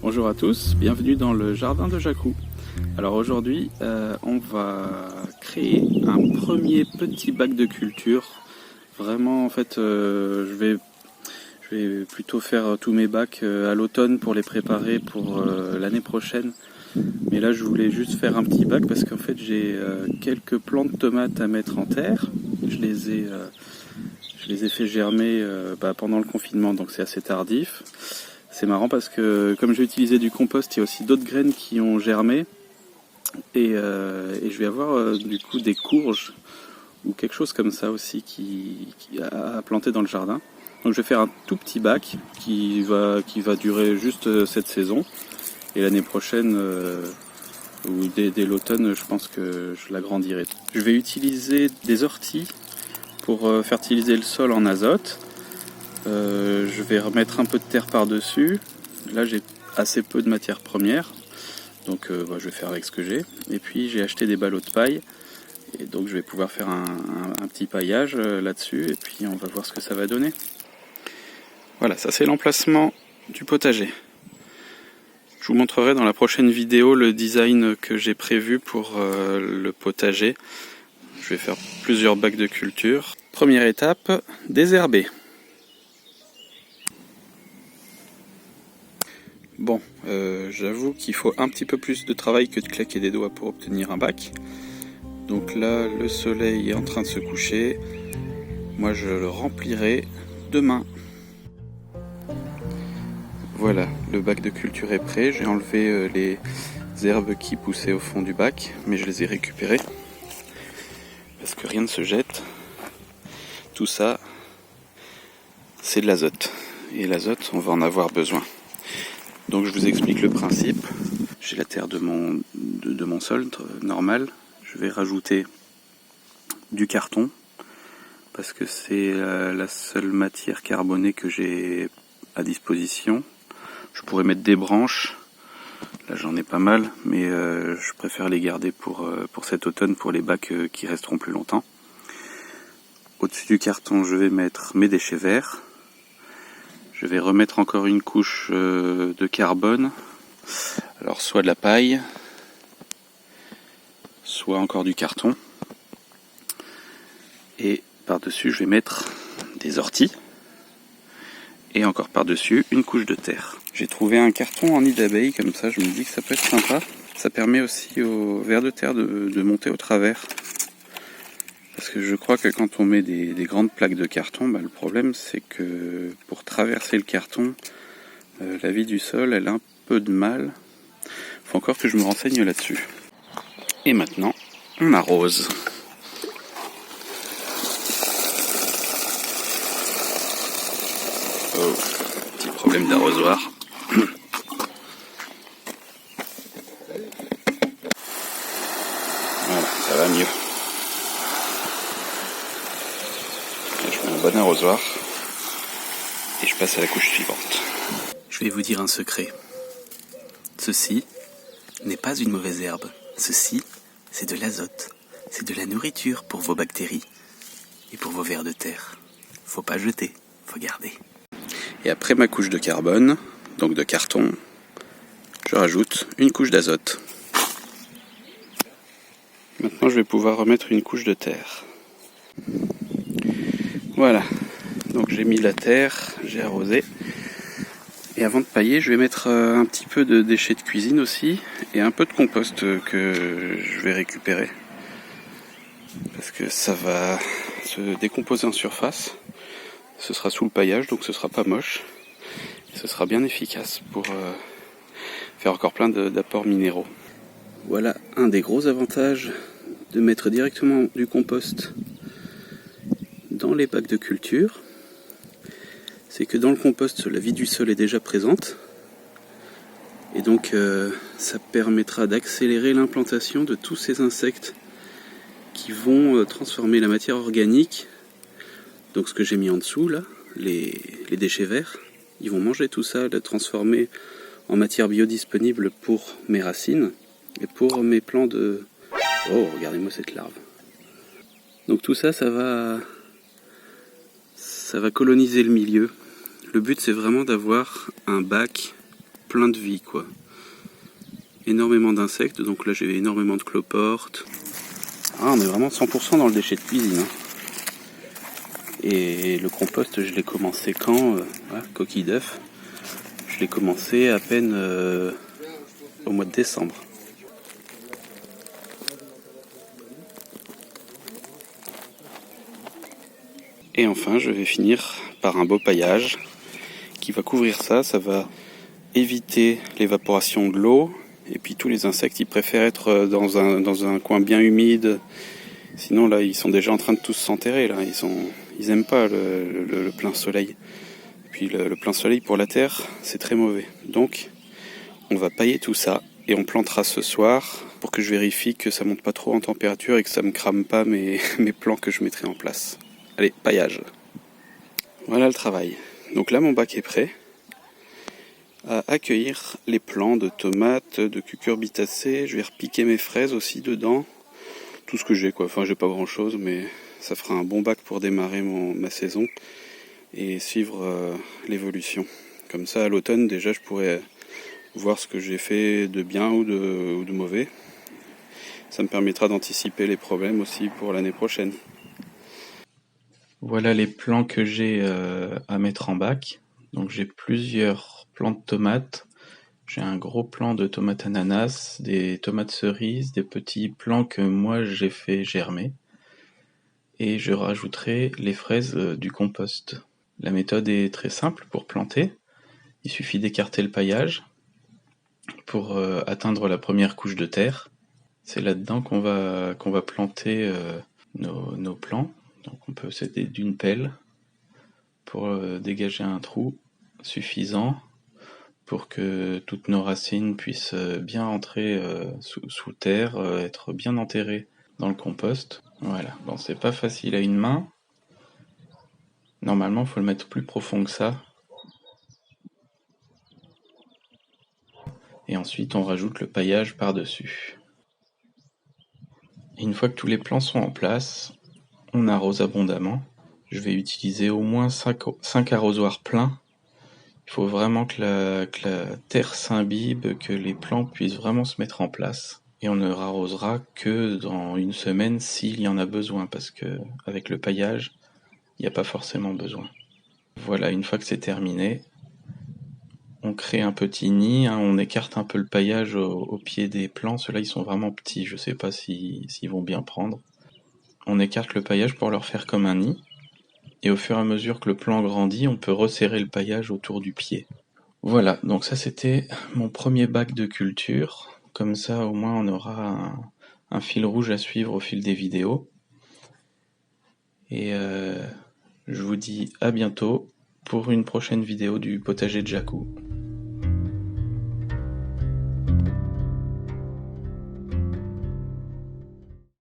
Bonjour à tous, bienvenue dans le jardin de Jacou. Alors aujourd'hui, on va créer un premier petit bac de culture. Vraiment, en fait, je vais plutôt faire tous mes bacs à l'automne pour les préparer pour l'année prochaine. Mais là, je voulais juste faire un petit bac parce qu'en fait, j'ai quelques plants de tomates à mettre en terre. Je les ai fait germer pendant le confinement, donc c'est assez tardif. C'est marrant parce que comme j'ai utilisé du compost, il y a aussi d'autres graines qui ont germé. Et je vais avoir du coup des courges ou quelque chose comme ça aussi à planter dans le jardin. Donc je vais faire un tout petit bac qui va durer juste cette saison. Et l'année prochaine, ou dès l'automne, je pense que je l'agrandirai. Je vais utiliser des orties pour fertiliser le sol en azote. Je vais remettre un peu de terre par-dessus. Là j'ai assez peu de matière première, donc je vais faire avec ce que j'ai. Et puis j'ai acheté des ballots de paille, et donc je vais pouvoir faire un petit paillage là-dessus, et puis on va voir ce que ça va donner. Voilà, ça c'est l'emplacement du potager. Je vous montrerai dans la prochaine vidéo le design que j'ai prévu pour le potager. Je vais faire plusieurs bacs de culture. Première étape, désherber. Bon, j'avoue qu'il faut un petit peu plus de travail que de claquer des doigts pour obtenir un bac. Donc là, le soleil est en train de se coucher. Moi, je le remplirai demain. Voilà, le bac de culture est prêt. J'ai enlevé les herbes qui poussaient au fond du bac, mais je les ai récupérées. Parce que rien ne se jette. Tout ça, c'est de l'azote. Et l'azote, on va en avoir besoin. Donc je vous explique le principe. J'ai la terre de mon sol normal. Je vais rajouter du carton parce que c'est la seule matière carbonée que j'ai à disposition. Je pourrais mettre des branches. Là j'en ai pas mal, mais je préfère les garder pour cet automne, pour les bacs qui resteront plus longtemps. Au-dessus du carton, je vais mettre mes déchets verts. Je vais remettre encore une couche de carbone. Alors soit de la paille, soit encore du carton. Et par-dessus, je vais mettre des orties. Et encore par-dessus, une couche de terre. J'ai trouvé un carton en nid d'abeille, comme ça, je me dis que ça peut être sympa. Ça permet aussi aux vers de terre de monter au travers. Parce que je crois que quand on met des grandes plaques de carton, le problème c'est que pour traverser le carton, la vie du sol, elle a un peu de mal. Faut encore que je me renseigne là-dessus. Et maintenant, on arrose. Oh, petit problème d'arrosoir. Voilà, ça va mieux. Je mets un bon arrosoir et je passe à la couche suivante. Je vais vous dire un secret. Ceci n'est pas une mauvaise herbe. Ceci, c'est de l'azote. C'est de la nourriture pour vos bactéries et pour vos vers de terre. Faut pas jeter, faut garder. Et après ma couche de carbone, donc de carton, je rajoute une couche d'azote. Maintenant, je vais pouvoir remettre une couche de terre. Voilà, donc j'ai mis la terre, j'ai arrosé. Et avant de pailler, je vais mettre un petit peu de déchets de cuisine aussi et un peu de compost que je vais récupérer. Parce que ça va se décomposer en surface. Ce sera sous le paillage, donc ce sera pas moche. Ce sera bien efficace pour faire encore plein d'apports minéraux. Voilà un des gros avantages de mettre directement du compost dans les bacs de culture. C'est que dans le compost, la vie du sol est déjà présente. Et donc ça permettra d'accélérer l'implantation de tous ces insectes qui vont transformer la matière organique. Donc ce que j'ai mis en dessous là, les déchets verts, ils vont manger tout ça, le transformer en matière biodisponible pour mes racines et pour mes plants de... Oh, regardez-moi cette larve. Donc tout ça, ça va coloniser le milieu. Le but c'est vraiment d'avoir un bac plein de vie, quoi. Énormément d'insectes, donc là j'ai énormément de cloportes. Ah, on est vraiment 100% dans le déchet de cuisine. Hein. Et le compost, je l'ai commencé quand voilà, coquille d'œuf. Je l'ai commencé à peine au mois de décembre. Et enfin, je vais finir par un beau paillage qui va couvrir ça. Ça va éviter l'évaporation de l'eau. Et puis tous les insectes, ils préfèrent être dans un coin bien humide. Sinon, là, ils sont déjà en train de tous s'enterrer. Là, ils aiment pas le plein soleil. Et puis le plein soleil pour la terre, c'est très mauvais. Donc, on va pailler tout ça et on plantera ce soir pour que je vérifie que ça monte pas trop en température et que ça me crame pas mes plants que je mettrai en place. Allez, paillage. Voilà le travail. Donc là, mon bac est prêt à accueillir les plants de tomates, de cucurbitacées. Je vais repiquer mes fraises aussi dedans. Tout ce que j'ai, quoi. Enfin, j'ai pas grand chose, mais ça fera un bon bac pour démarrer ma saison et suivre l'évolution. Comme ça, à l'automne, déjà, je pourrais voir ce que j'ai fait de bien ou de mauvais. Ça me permettra d'anticiper les problèmes aussi pour l'année prochaine. Voilà les plants que j'ai à mettre en bac. Donc j'ai plusieurs plants de tomates. J'ai un gros plant de tomates ananas, des tomates cerises, des petits plants que moi j'ai fait germer. Et je rajouterai les fraises du compost. La méthode est très simple pour planter. Il suffit d'écarter le paillage pour atteindre la première couche de terre. C'est là-dedans qu'on va planter nos plants. Donc on peut s'aider d'une pelle pour dégager un trou suffisant pour que toutes nos racines puissent bien entrer sous terre, être bien enterrées dans le compost. Voilà, bon c'est pas facile à une main. Normalement, il faut le mettre plus profond que ça. Et ensuite, on rajoute le paillage par-dessus. Une fois que tous les plants sont en place, on arrose abondamment. Je vais utiliser au moins 5 arrosoirs pleins. Il faut vraiment que la terre s'imbibe, que les plants puissent vraiment se mettre en place. Et on ne arrosera que dans une semaine s'il y en a besoin, parce que avec le paillage, il n'y a pas forcément besoin. Voilà, une fois que c'est terminé, on crée un petit nid, hein, on écarte un peu le paillage au pied des plants. Ceux-là, ils sont vraiment petits, je ne sais pas s'ils vont bien prendre. On écarte le paillage pour leur faire comme un nid. Et au fur et à mesure que le plant grandit, on peut resserrer le paillage autour du pied. Voilà, donc ça c'était mon premier bac de culture. Comme ça, au moins, on aura un fil rouge à suivre au fil des vidéos. Et je vous dis à bientôt pour une prochaine vidéo du potager de Jacou.